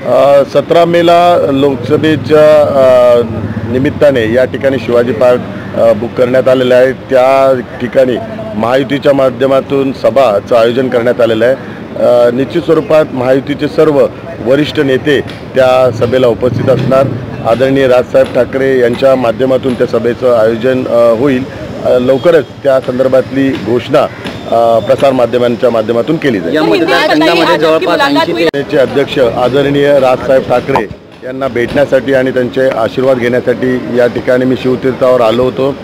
17 मेला लोकसभेच्या निमित्ताने या ठिकाणी शिवाजी पार्क बुक करण्यात आलेलं आहे। त्या ठिकाणी महायुतीच्या माध्यमातून सभाचं आयोजन करण्यात आलेलं आहे। निश्चित स्वरूपात महायुतीचे सर्व वरिष्ठ नेते त्या सभेला उपस्थित असणार। आदरणीय राजसाहेब ठाकरे यांच्या माध्यमातून त्या सभेचं आयोजन होईल। लवकरच त्या संदर्भातली घोषणा प्रसार माध्यमांच्या माध्यमातून केली जाईल। या मतदारसंघामध्ये जवळपास 80 अध्यक्ष आदरणीय राजसाहेब ठाकरे यांना भेटण्यासाठी आणि त्यांचे आशीर्वाद घेण्यासाठी या ठिकाणी मी शिवतीर्थावर आलो होतो।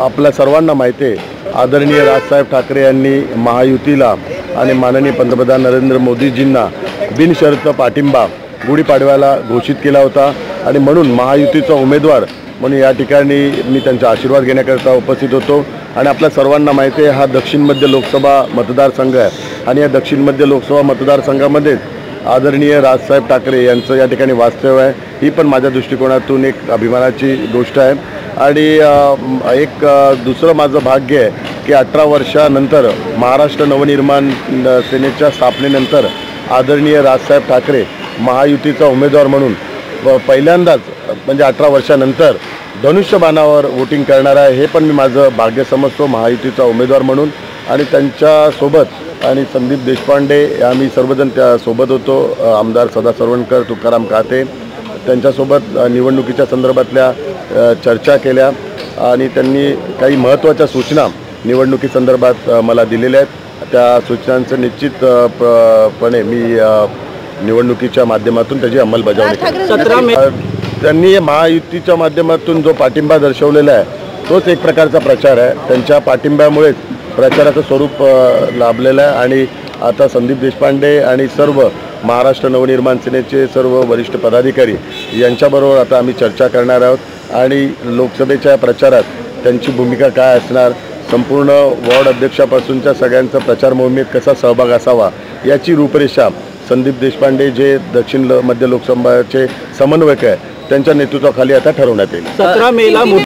आपल्या सर्वांना माहिती आहे, आदरणीय राजसाहेब ठाकरे यांनी महायुतीला आणि माननीय पंतप्रधान नरेंद्र मोदीजींना बिनशर्त पाठिंबा गुढीपाडव्याला घोषित केला होता आणि म्हणून महायुतीचा उमेदवार म्हणून या ठिकाणी मी त्यांचा आशीर्वाद घेण्याकरता उपस्थित होतो। आणि आपल्या सर्वांना माहिती आहे, हा दक्षिण मध्य लोकसभा मतदारसंघ आहे आणि या दक्षिण मध्य लोकसभा मतदारसंघामध्ये आदरणीय राजसाहेब ठाकरे यांचं या ठिकाणी वास्तव्य आहे। ही पण माझ्या दृष्टिकोनातून एक अभिमानाची गोष्ट आहे। आणि एक दुसरं माझं भाग्य आहे की 18 वर्षानंतर महाराष्ट्र नवनिर्माण सेनेच्या स्थापनेनंतर आदरणीय राजसाहेब ठाकरे महायुतीचा उमेदवार म्हणून पहिल्यांदाच म्हणजे 18 वर्षानंतर धनुष्यबाणावर वोटिंग करणार आहे। हे पण मी माझं भाग्य समजतो महायुतीचा उमेदवार म्हणून। आणि त्यांच्यासोबत आणि संदीप देशपांडे आम्ही सर्वजण त्यासोबत होतो। आमदार सदा सरवणकर, तुकाराम काते त्यांच्यासोबत निवडणुकीच्या संदर्भातल्या चर्चा केल्या आणि त्यांनी काही महत्त्वाच्या सूचना निवडणुकीसंदर्भात मला दिलेल्या आहेत। त्या सूचनांचं निश्चितपणे मी निवडणुकीच्या माध्यमातून त्याची अंमलबजावणी केली। 17 मे त्यांनी महायुतीच्या माध्यमातून जो पाठिंबा दर्शवलेला आहे तोच एक प्रकारचा प्रचार आहे। त्यांच्या पाठिंब्यामुळेच प्रचाराचं स्वरूप लाभलेलं आहे। आणि आता संदीप देशपांडे आणि सर्व महाराष्ट्र नवनिर्माण सेनेचे सर्व वरिष्ठ पदाधिकारी यांच्याबरोबर आता आम्ही चर्चा करणार आहोत आणि लोकसभेच्या प्रचारात त्यांची भूमिका काय असणार, संपूर्ण वॉर्ड अध्यक्षापासूनच्या सगळ्यांचा प्रचार मोहिमेत कसा सहभाग असावा याची रूपरेषा संदीप देशपांडे जे दक्षिण मध्य लोकसभेचे समन्वयक आहे त्यांच्या नेतृत्वाखाली आता ठरवण्यात येईल। 17 मेला